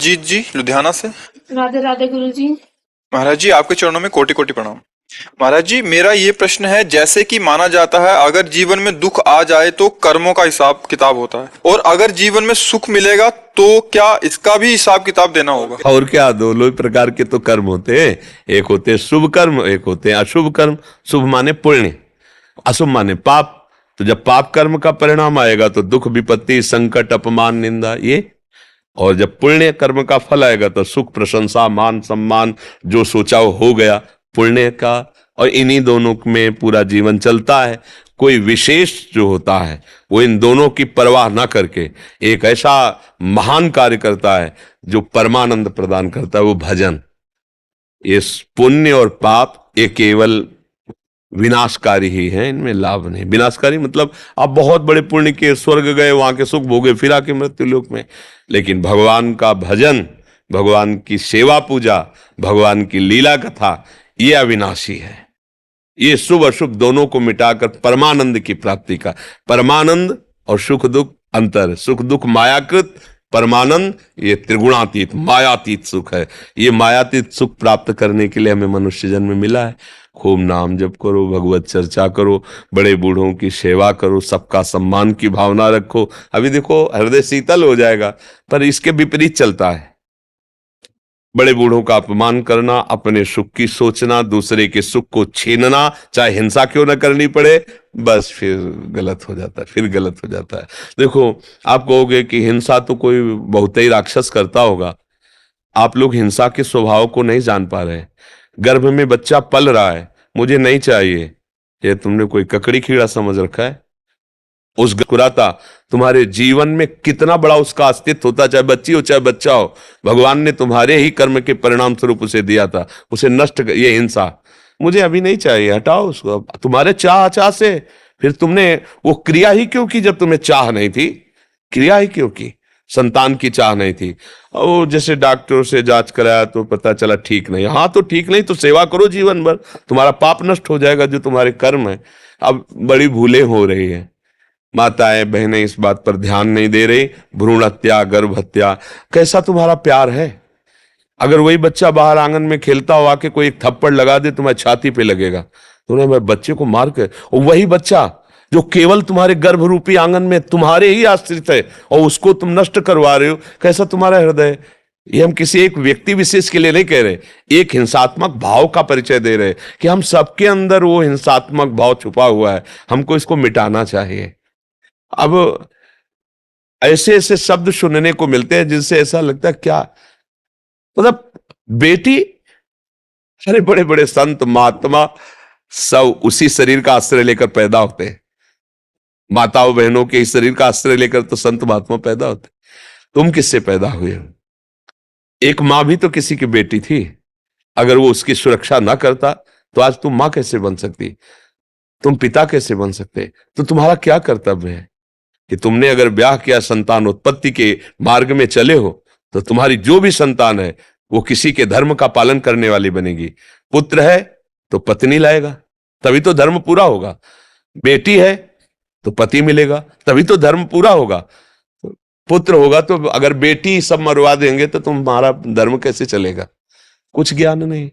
बलजीत जी लुधियाना से। राधे राधे गुरु जी। महाराज जी आपके चरणों में कोटि कोटि प्रणाम। महाराज जी मेरा ये प्रश्न है, जैसे कि माना जाता है अगर जीवन में दुख आ जाए तो कर्मों का हिसाब किताब होता है, और अगर जीवन में सुख मिलेगा तो क्या इसका भी हिसाब किताब देना होगा? और क्या, दोनों ही प्रकार के तो कर्म होते हैं। एक होते हैं शुभ कर्म, एक होते हैं अशुभ कर्म। शुभ माने पुण्य, अशुभ माने पाप। तो जब पाप कर्म का परिणाम आएगा तो दुख, विपत्ति, संकट, अपमान, निंदा ये। और जब पुण्य कर्म का फल आएगा तो सुख, प्रशंसा, मान, सम्मान, जो सोचा हो गया पुण्य का। और इन्हीं दोनों में पूरा जीवन चलता है। कोई विशेष जो होता है वो इन दोनों की परवाह ना करके एक ऐसा महान कार्य करता है जो परमानंद प्रदान करता है, वो भजन। ये पुण्य और पाप ये केवल विनाशकारी ही है, इनमें लाभ नहीं। विनाशकारी मतलब आप बहुत बड़े पुण्य के स्वर्ग गए, वहां के सुख भोगे, फिर आके मृत्यु लोक में। लेकिन भगवान का भजन, भगवान की सेवा पूजा, भगवान की लीला कथा ये अविनाशी है। ये शुभ अशुभ दोनों को मिटाकर परमानंद की प्राप्ति का। परमानंद और सुख दुख अंतर। सुख दुख मायाकृत, परमानंद ये त्रिगुणातीत मायातीत सुख है। ये मायातीत सुख प्राप्त करने के लिए हमें मनुष्य जन्म मिला है। खूब नाम जप करो, भगवत चर्चा करो, बड़े बूढ़ों की सेवा करो, सबका सम्मान की भावना रखो। अभी देखो हृदय शीतल हो जाएगा, पर इसके विपरीत चलता है। बड़े बूढ़ों का अपमान करना, अपने सुख की सोचना, दूसरे के सुख को छीनना, चाहे हिंसा क्यों न करनी पड़े, बस फिर गलत हो जाता है, फिर गलत हो जाता है। देखो आप कहोगे कि हिंसा तो कोई बहुत ही राक्षस करता होगा। आप लोग हिंसा के स्वभाव को नहीं जान पा रहे। गर्भ में बच्चा पल रहा है, मुझे नहीं चाहिए, ये तुमने कोई ककड़ी कीड़ा समझ रखा है? उस गुराता तुम्हारे जीवन में कितना बड़ा उसका अस्तित्व होता, चाहे बच्ची हो चाहे बच्चा हो। भगवान ने तुम्हारे ही कर्म के परिणाम स्वरूप उसे दिया था, उसे नष्ट ये हिंसा मुझे अभी नहीं चाहिए, हटाओ उसको। तुम्हारे चाह से फिर तुमने वो क्रिया ही क्यों की जब तुम्हें चाह नहीं थी? क्रिया ही क्यों की? संतान की चाह नहीं थी। और जैसे डॉक्टर से जांच कराया तो पता चला ठीक नहीं। हाँ तो ठीक नहीं तो सेवा करो जीवन भर, तुम्हारा पाप नष्ट हो जाएगा जो तुम्हारे कर्म है। अब बड़ी भूलें हो रही है, माताएं बहनें इस बात पर ध्यान नहीं दे रही। भ्रूण हत्या, गर्भ हत्या, कैसा तुम्हारा प्यार है? अगर वही बच्चा बाहर आंगन में खेलता हो, आके कोई एक थप्पड़ लगा दे तुम्हारी छाती पे लगेगा, तुमने मैं बच्चे को मार कर, और वही बच्चा जो केवल तुम्हारे गर्भ रूपी आंगन में तुम्हारे ही आश्रित है और उसको तुम नष्ट करवा रहे हो, कैसा तुम्हारा हृदय? ये हम किसी एक व्यक्ति विशेष के लिए नहीं कह रहे, एक हिंसात्मक भाव का परिचय दे रहे कि हम सबके अंदर वो हिंसात्मक भाव छुपा हुआ है, हमको इसको मिटाना चाहिए। अब ऐसे ऐसे शब्द सुनने को मिलते हैं जिनसे ऐसा लगता है क्या मतलब बेटी, अरे बड़े बड़े संत महात्मा सब उसी शरीर का आश्रय लेकर पैदा होते हैं। माताओं बहनों के इस शरीर का आश्रय लेकर तो संत महात्मा पैदा होते। तुम किससे पैदा हुए हो? एक मां भी तो किसी की बेटी थी। अगर वो उसकी सुरक्षा ना करता तो आज तुम मां कैसे बन सकती, तुम पिता कैसे बन सकते? तो तुम्हारा क्या कर्तव्य है कि तुमने अगर ब्याह किया, संतान उत्पत्ति के मार्ग में चले हो, तो तुम्हारी जो भी संतान है वो किसी के धर्म का पालन करने वाली बनेगी। पुत्र है तो पत्नी लाएगा, तभी तो धर्म पूरा होगा। बेटी है तो पति मिलेगा, तभी तो धर्म पूरा होगा। पुत्र होगा तो अगर बेटी सब मरवा देंगे तो तुम्हारा धर्म कैसे चलेगा? कुछ ज्ञान नहीं,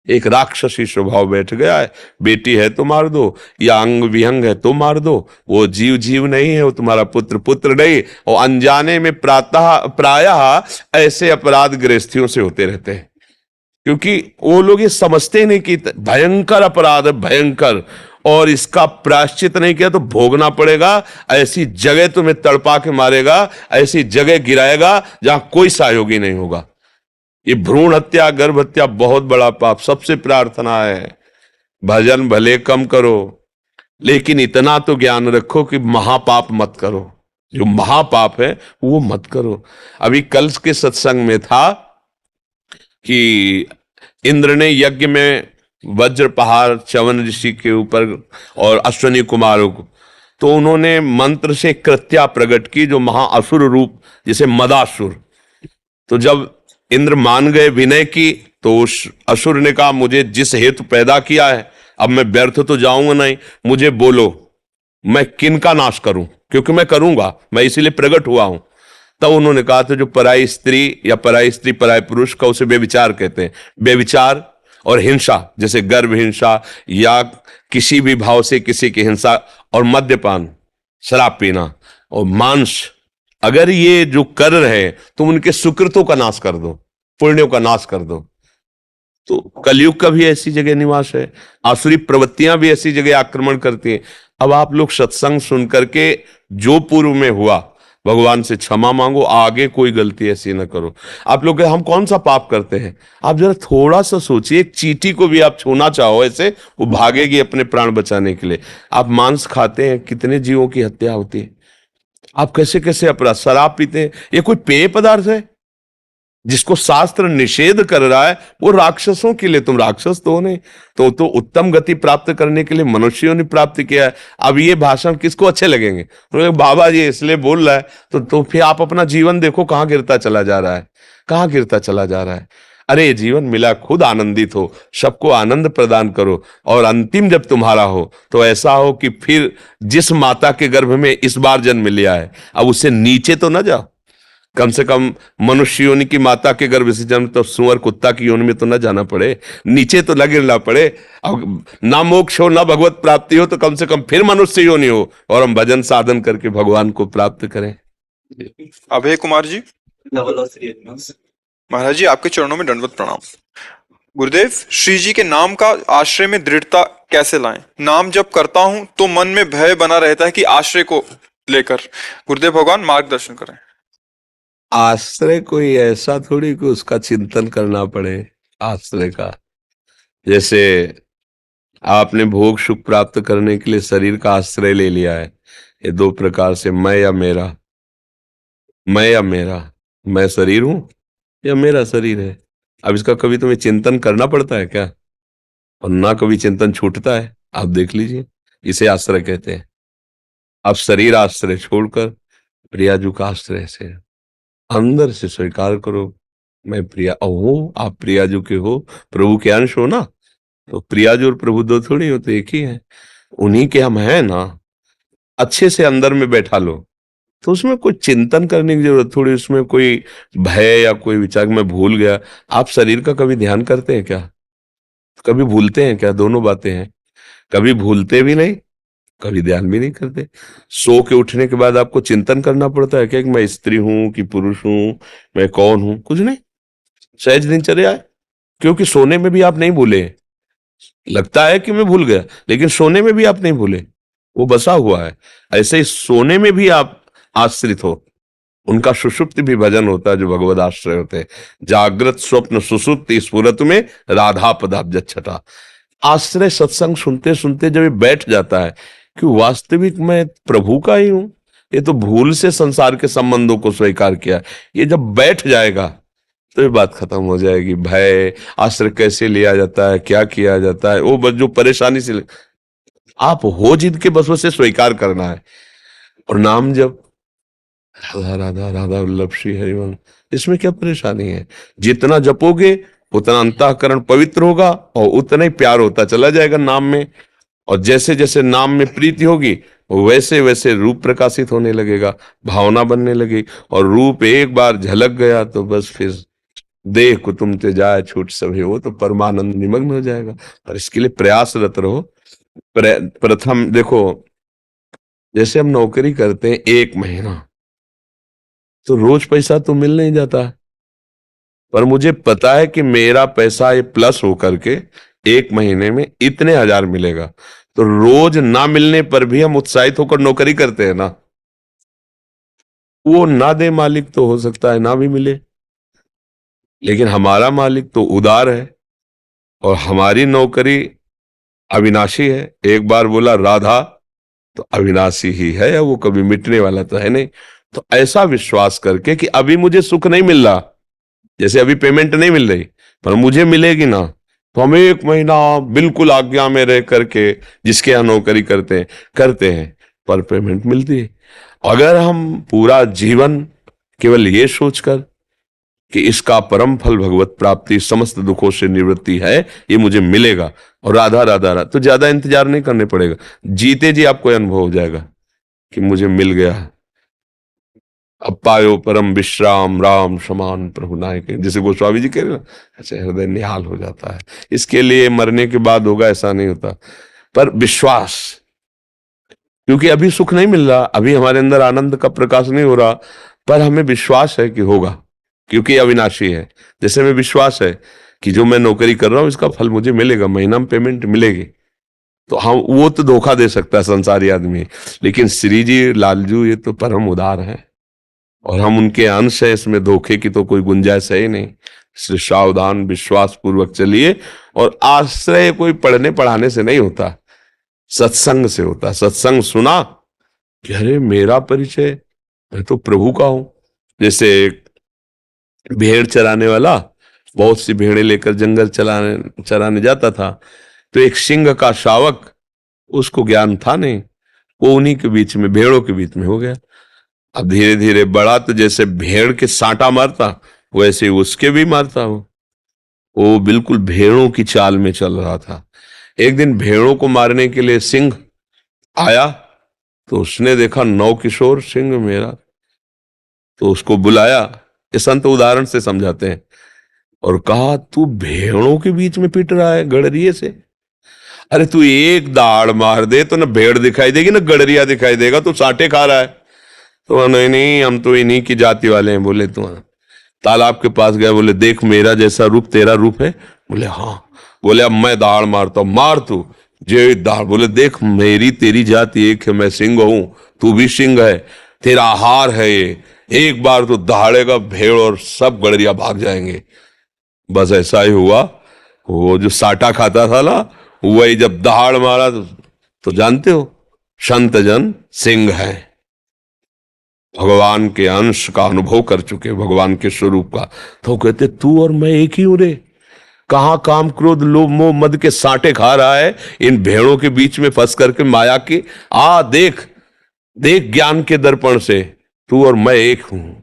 एक राक्षसी स्वभाव बैठ गया है। बेटी है तो मार दो, या अंग विहंग है तो मार दो, वो जीव जीव नहीं है, वो तुम्हारा पुत्र पुत्र नहीं। और अनजाने में प्रायः ऐसे अपराध गृहस्थियों से होते रहते हैं, क्योंकि वो लोग ये समझते नहीं कि भयंकर अपराध है, भयंकर, और इसका प्रायश्चित नहीं किया तो भोगना पड़ेगा। ऐसी जगह तुम्हें तड़पा के मारेगा, ऐसी जगह गिराएगा जहां कोई सहयोगी नहीं होगा। ये भ्रूण हत्या, गर्भ हत्या बहुत बड़ा पाप। सबसे प्रार्थना है भजन भले कम करो, लेकिन इतना तो ज्ञान रखो कि महापाप मत करो। जो महापाप है वो मत करो। अभी कल के सत्संग में था कि इंद्र ने यज्ञ में वज्र पहाड़ च्यवन ऋषि के ऊपर और अश्वनी कुमारों को, तो उन्होंने मंत्र से कृत्या प्रकट की, जो महाअसुर रूप, जिसे मदासुर। तो जब इंद्र मान गए विनय की, तो उस असुर ने कहा मुझे जिस हेतु पैदा किया है अब मैं व्यर्थ तो जाऊंगा नहीं, मुझे बोलो मैं किन का नाश करूं, क्योंकि मैं करूंगा, मैं इसीलिए प्रकट हुआ हूं। तब उन्होंने कहा था जो पराई स्त्री या पराई स्त्री पराई पुरुष का, उसे बेविचार कहते हैं। बेविचार और हिंसा, जैसे गर्भ हिंसा या किसी भी भाव से किसी की हिंसा, और मद्यपान, शराब पीना और मांस, अगर ये जो कर रहे हैं तुम उनके सुकृतों का नाश कर दो, पुण्यों का नाश कर दो। तो कलयुग का भी ऐसी जगह निवास है, आसुरी प्रवृत्तियां भी ऐसी जगह आक्रमण करती हैं। अब आप लोग सत्संग सुन करके जो पूर्व में हुआ भगवान से क्षमा मांगो, आगे कोई गलती ऐसी ना करो। आप लोग हम कौन सा पाप करते हैं, आप जरा थोड़ा सा सोचिए। एक चींटी को भी आप छूना चाहो ऐसे, वो भागेगी अपने प्राण बचाने के लिए। आप मांस खाते हैं, कितने जीवों की हत्या होती है। आप कैसे कैसे अपराध, शराब पीते हैं, ये कोई पेय पदार्थ है जिसको शास्त्र निषेध कर रहा है? वो राक्षसों के लिए, तुम राक्षस तो नहीं, तो उत्तम गति प्राप्त करने के लिए मनुष्यों ने प्राप्त किया है। अब ये भाषण किसको अच्छे लगेंगे? बाबा जी इसलिए बोल रहा है, तो फिर आप अपना जीवन देखो कहां गिरता चला जा रहा है, कहां गिरता चला जा रहा है। अरे ये जीवन मिला, खुद आनंदित हो, सबको आनंद प्रदान करो, और अंतिम जब तुम्हारा हो तो ऐसा हो कि फिर जिस माता के गर्भ में इस बार जन्म लिया है, अब उससे नीचे तो ना जाओ। कम से कम मनुष्य योनि की माता के गर्भ से जन्म, तो सुअर कुत्ता की योनि में तो ना जाना पड़े, नीचे तो ना गिरना पड़े। अब ना मोक्ष हो ना भगवत प्राप्ति हो, तो कम से कम फिर मनुष्य योनि हो और हम भजन साधन करके भगवान को प्राप्त करें। अभय कुमार जी, महाराज जी आपके चरणों में दंडवत प्रणाम। गुरुदेव, श्री जी के नाम का आश्रय में दृढ़ता कैसे लाएं? नाम जब करता हूं तो मन में भय बना रहता है कि आश्रय को लेकर। गुरुदेव भगवान मार्गदर्शन करें। आश्रय कोई ऐसा थोड़ी कि उसका चिंतन करना पड़े आश्रय का। जैसे आपने भोग सुख प्राप्त करने के लिए शरीर का आश्रय ले लिया है, ये दो प्रकार से, मैं या मेरा। मैं या मेरा, मैं शरीर हूं या मेरा शरीर है। अब इसका कभी तुम्हें चिंतन करना पड़ता है क्या? और ना कभी चिंतन छूटता है। आप देख लीजिए, इसे आश्रय कहते हैं। आप शरीर आश्रय छोड़कर प्रियाजू का आश्रय से अंदर से स्वीकार करो, मैं प्रिया हो, आप प्रियाजू के हो, प्रभु के अंश हो ना। तो प्रियाजू और प्रभु दो थोड़ी होते, एक ही है, उन्हीं के हम हैं ना। अच्छे से अंदर में बैठा लो, तो उसमें कोई चिंतन करने की जरूरत थोड़ी, उसमें कोई भय या कोई विचार मैं भूल गया। आप शरीर का कभी ध्यान करते हैं क्या? कभी भूलते हैं क्या? दोनों बातें हैं, कभी भूलते भी नहीं, कभी ध्यान भी नहीं करते। सो के उठने के बाद आपको चिंतन करना पड़ता है क्या कि मैं स्त्री हूं कि पुरुष हूं, मैं कौन हूं? कुछ नहीं, सहज दिनचर्या है। क्योंकि सोने में भी आप नहीं भूले। लगता है कि मैं भूल गया, लेकिन सोने में भी आप नहीं भूले, वो बसा हुआ है। ऐसे ही सोने में भी आप आश्रित हो, उनका सुषुप्ति भी भजन होता है जो भगवद आश्रय होते हैं। जागृत स्वप्न सुसुप्ति स्फुरत में राधा पदाब्ज छटा। आश्रय सत्संग सुनते सुनते जब ये बैठ जाता है कि वास्तविक मैं प्रभु का ही हूं, ये तो भूल से संसार के संबंधों को स्वीकार किया, ये जब बैठ जाएगा तो ये बात खत्म हो जाएगी। भय, आश्रय कैसे लिया जाता है, क्या किया जाता है, वो बस जो परेशानी से आप हो जिद के बस उसे स्वीकार करना है। और नाम जब राधा राधा राधा वल्लभ श्री हरिवंश, इसमें क्या परेशानी है? जितना जपोगे उतना अंतःकरण पवित्र होगा और उतना ही प्यार होता चला जाएगा नाम में। और जैसे जैसे नाम में प्रीति होगी वैसे वैसे रूप प्रकाशित होने लगेगा, भावना बनने लगी। और रूप एक बार झलक गया तो बस फिर देह को तुम ते जाए छूट सभी, वो तो परमानंद निमग्न हो जाएगा। और इसके लिए प्रयासरत रहो। प्रथम देखो, जैसे हम नौकरी करते हैं 1 महीना, तो रोज पैसा तो मिल नहीं जाता, पर मुझे पता है कि मेरा पैसा ये प्लस होकर के 1 महीने में इतने हजार मिलेगा। तो रोज ना मिलने पर भी हम उत्साहित होकर नौकरी करते हैं ना। वो ना दे मालिक तो हो सकता है ना भी मिले, लेकिन हमारा मालिक तो उदार है और हमारी नौकरी अविनाशी है। एक बार बोला राधा तो अविनाशी ही है, या वो कभी मिटने वाला तो है नहीं। तो ऐसा विश्वास करके कि अभी मुझे सुख नहीं मिल रहा, जैसे अभी पेमेंट नहीं मिल रही पर मुझे मिलेगी ना, तो हम 1 महीना बिल्कुल आज्ञा में रह करके जिसके यहाँ नौकरी करते हैं पर पेमेंट मिलती है। अगर हम पूरा जीवन केवल ये सोचकर कि इसका परम फल भगवत प्राप्ति, समस्त दुखों से निवृत्ति है, ये मुझे मिलेगा और राधा राधा राधा, तो ज्यादा इंतजार नहीं करने पड़ेगा, जीते जी आपको अनुभव हो जाएगा कि मुझे मिल गया। अब पायो परम विश्राम राम समान प्रभु नायक, जैसे गोस्वामी जी कह रहे हैं ना, ऐसे हृदय निहाल हो जाता है। इसके लिए मरने के बाद होगा ऐसा नहीं होता, पर विश्वास, क्योंकि अभी सुख नहीं मिल रहा, अभी हमारे अंदर आनंद का प्रकाश नहीं हो रहा, पर हमें विश्वास है कि होगा, क्योंकि अविनाशी है। जैसे हमें विश्वास है कि जो मैं नौकरी कर रहा हूं इसका फल मुझे मिलेगा, महीना में पेमेंट मिलेगी, तो हम वो तो धोखा दे सकता है संसारी आदमी, लेकिन श्री जी लालजू ये तो परम उदार है और हम उनके अंश है, इसमें धोखे की तो कोई गुंजाइश है ही नहीं। इसलिए सावधान विश्वास पूर्वक चलिए, और आश्रय कोई पढ़ने पढ़ाने से नहीं होता, सत्संग से होता है। सत्संग सुना कि अरे मेरा परिचय, मैं तो प्रभु का हूं। जैसे एक भेड़ चराने वाला बहुत सी भेड़ें लेकर जंगल चराने जाता था, तो एक सिंह का शावक, उसको ज्ञान था नहीं, वो उन्हीं के बीच में, भेड़ों के बीच में हो गया। अब धीरे धीरे बड़ा, तो जैसे भेड़ के सांटा मारता वैसे ही उसके भी मारता वो बिल्कुल भेड़ों की चाल में चल रहा था। एक दिन भेड़ों को मारने के लिए सिंह आया, तो उसने देखा नौ किशोर सिंह मेरा, तो उसको बुलाया, ये संत उदाहरण से समझाते हैं, और कहा तू भेड़ों के बीच में पिट रहा है गड़रिये से, अरे तू एक दाड़ मार दे तो ना भेड़ दिखाई देगी ना गड़रिया दिखाई देगा, तू साटे खा रहा है। तो नहीं नहीं, हम तो इन्हीं की जाति वाले हैं। बोले तू तालाब के पास गया, बोले देख मेरा जैसा रूप तेरा रूप है, बोले हाँ। बोले अब मैं दाड़ मारता हूं, मार तू। जे दाड़, बोले देख मेरी तेरी जाति एक है, मैं सिंह हूं, तू भी सिंह है, तेरा आहार है ये, एक बार तो दहाड़ेगा भेड़ और सब गड़रिया भाग जाएंगे। बस ऐसा ही हुआ, वो जो साटा खाता था ना, वही जब दहाड़ मारा तो जानते हो संत जन सिंह है, भगवान के अंश का अनुभव कर चुके, भगवान के स्वरूप का। तो कहते तू और मैं एक ही हूं रे, कहां काम क्रोध लोभ मोह मद के साटे खा रहा है इन भेड़ों के बीच में फंस करके माया की। देख देख ज्ञान के दर्पण से, तू और मैं एक हूं,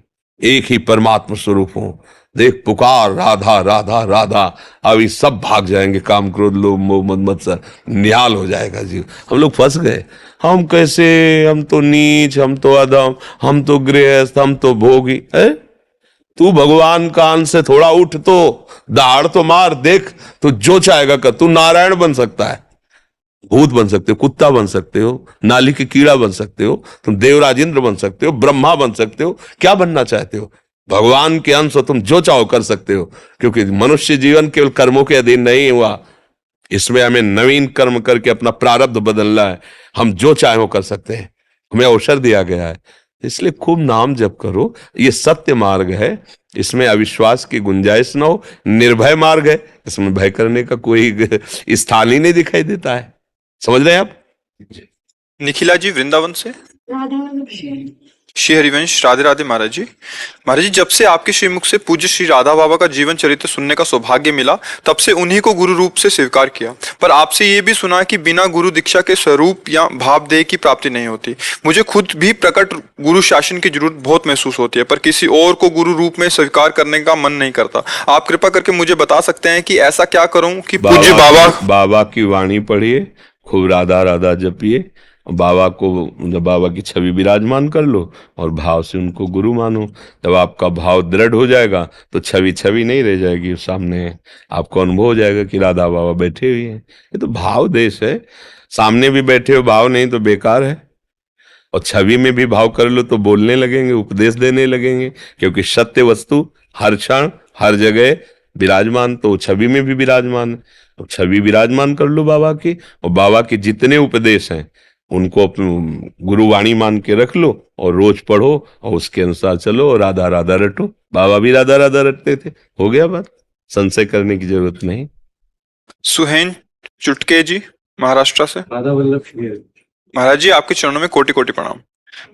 एक ही परमात्मा स्वरूप हूं। देख पुकार राधा राधा राधा, अभी सब भाग जाएंगे, काम क्रोध लोभ मोह मद मत्सर निहाल हो जाएगा जीव। हम लोग फंस गए, हम कैसे, हम तो नीच, हम तो अधम, हम तो गृहस्थ, हम तो भोगी है। तू भगवान का अंश से थोड़ा उठ, तो दहाड़ तो मार, देख तू जो चाहेगा कर, तू नारायण बन सकता है, भूत बन सकते हो, कुत्ता बन सकते हो, नाली के कीड़ा बन सकते हो, तुम देवराज इंद्र बन सकते हो, ब्रह्मा बन सकते हो, क्या बनना चाहते हो, भगवान के अंश हो, तुम जो चाहो कर सकते हो। क्योंकि मनुष्य जीवन केवल कर्मों के अधीन नहीं हुआ, इसमें हमें नवीन कर्म करके अपना प्रारब्ध बदलना है, हम जो चाहे वो कर सकते हैं, हमें अवसर दिया गया है। इसलिए खूब नाम जप करो, ये सत्य मार्ग है, इसमें अविश्वास की गुंजाइश न हो, निर्भय मार्ग है, इसमें भय करने का कोई स्थान ही नहीं दिखाई देता है। समझ रहे हैं आप? निखिला जी वृंदावन से। राधा श्री हरिवंश, राधे राधे महाराज जी। महाराज जी, जब से आपके श्रीमुख से पूज्य श्री राधा बाबा का जीवन चरित्र सुनने का सौभाग्य मिला, तब से उन्हीं को गुरु रूप से स्वीकार किया। पर आपसे ये भी सुना कि बिना गुरु दीक्षा के स्वरूप या भावदेह की प्राप्ति नहीं होती। मुझे खुद भी प्रकट गुरु शासन की जरूरत बहुत महसूस होती है, पर किसी और को गुरु रूप में स्वीकार करने का मन नहीं करता। आप कृपा करके मुझे बता सकते हैं कि ऐसा क्या करूं कि पूज्य बाबा की वाणी पढ़िए, खूब राधा राधा जपिए, बाबा को, जब बाबा की छवि विराजमान कर लो और भाव से उनको गुरु मानो। जब आपका भाव दृढ़ हो जाएगा तो छवि छवि नहीं रह जाएगी, सामने आपको अनुभव हो जाएगा कि राधा बाबा बैठे हुए हैं। ये तो भाव देश है, सामने भी बैठे हो, भाव नहीं तो बेकार है। और छवि में भी भाव कर लो तो बोलने लगेंगे, उपदेश देने लगेंगे, क्योंकि सत्य वस्तु हर क्षण हर जगह विराजमान, तो छवि में भी विराजमान है। तो छवि विराजमान कर लो बाबा की, और बाबा के जितने उपदेश हैं उनको अपनी गुरुवाणी मान के रख लो और रोज पढ़ो और उसके अनुसार चलो और राधा राधा रटो। बाबा भी राधा राधा रटते थे, हो गया बात, संशय करने की जरूरत नहीं। सुहेन चुटके जी महाराष्ट्र से। राधा वल्लभ श्री महाराज जी, आपके चरणों में कोटि कोटि प्रणाम।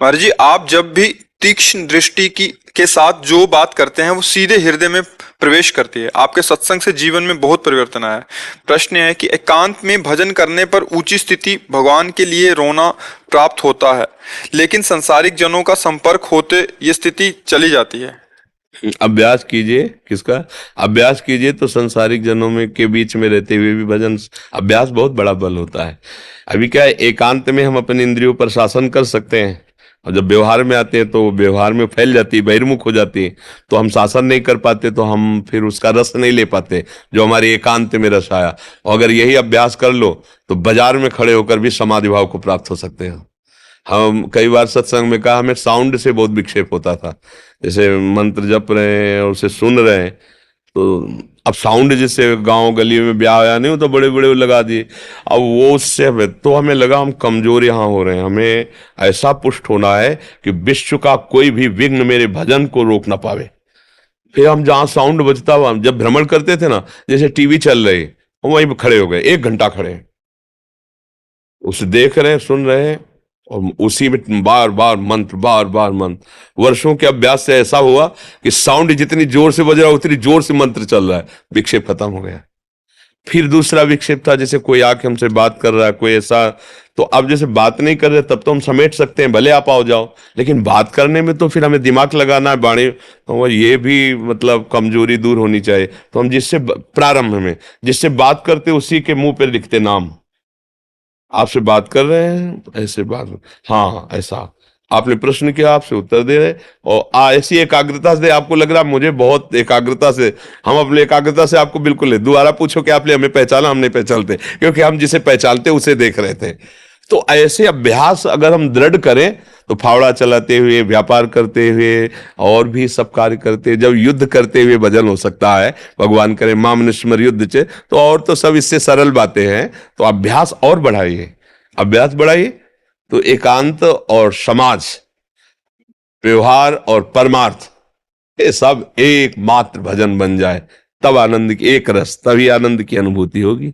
महाराज जी, आप जब भी तीक्ष्ण दृष्टि के साथ जो बात करते हैं वो सीधे हृदय में प्रवेश करती है। आपके सत्संग से जीवन में बहुत परिवर्तन आया है। प्रश्न है कि एकांत में भजन करने पर ऊंची स्थिति, भगवान के लिए रोना प्राप्त होता है, लेकिन संसारिक जनों का संपर्क होते ये स्थिति चली जाती है। अभ्यास कीजिए, किसका अभ्यास कीजिए, तो संसारिक जनों में के बीच में रहते हुए भी भजन अभ्यास बहुत बड़ा बल होता है। अभी क्या है, एकांत में हम अपने इंद्रियों पर शासन कर सकते हैं, और जब व्यवहार में आते हैं तो व्यवहार में फैल जाती है, बहिर्मुख हो जाती है, तो हम शासन नहीं कर पाते, तो हम फिर उसका रस नहीं ले पाते जो हमारे एकांत में रस आया। और अगर यही अभ्यास कर लो तो बाजार में खड़े होकर भी समाधि भाव को प्राप्त हो सकते हैं। हम कई बार सत्संग में कहा, हमें साउंड से बहुत विक्षेप होता था, जैसे मंत्र जप रहे हैं और उसे सुन रहे हैं, तो अब साउंड जैसे गांव गली में ब्याह आया नहीं हो तो बड़े बड़े लगा दिए, अब वो उससे तो हमें लगा हम कमजोर यहाँ हो रहे हैं। हमें ऐसा पुष्ट होना है कि विश्व का कोई भी विघ्न मेरे भजन को रोक ना पावे। फिर हम जहाँ साउंड बजता हुआ जब भ्रमण करते थे ना, जैसे टीवी चल रही, हम वहीं खड़े हो गए, 1 घंटा खड़े, उसे देख रहे हैं, सुन रहे हैं, और उसी में बार बार मंत्र। वर्षों के अभ्यास से ऐसा हुआ कि साउंड जितनी जोर से बज रहा है उतनी जोर से मंत्र चल रहा है, विक्षेप खत्म हो गया। फिर दूसरा विक्षेप था, जैसे कोई आके हमसे बात कर रहा है, कोई ऐसा, तो अब जैसे बात नहीं कर रहे तब तो हम समेट सकते हैं, भले आप आओ जाओ, लेकिन बात करने में तो फिर हमें दिमाग लगाना है, बाणी, तो ये भी मतलब कमजोरी दूर होनी चाहिए। तो हम जिससे प्रारंभ में जिससे बात करते उसी के मुंह पे लिखते नाम, आपसे बात कर रहे हैं ऐसे बात, हाँ ऐसा, आपने प्रश्न किया आपसे उत्तर दे रहे, और ऐसी एकाग्रता से आपको लग रहा मुझे बहुत एकाग्रता से, हम अपने एकाग्रता से आपको बिल्कुल नहीं, दोबारा पूछो कि आपने हमें पहचाना, हम नहीं पहचानते, क्योंकि हम जिसे पहचानते उसे देख रहे थे। तो ऐसे अभ्यास अगर हम दृढ़ करें तो फावड़ा चलाते हुए, व्यापार करते हुए, और भी सब कार्य करते, जब युद्ध करते हुए भजन हो सकता है, भगवान करे माम निस्मर युद्ध चे, तो और तो सब इससे सरल बातें हैं। तो अभ्यास और बढ़ाइए, अभ्यास बढ़ाइए, तो एकांत और समाज, व्यवहार और परमार्थ, ये सब एकमात्र भजन बन जाए, तब आनंद की एक रस, तभी आनंद की अनुभूति होगी।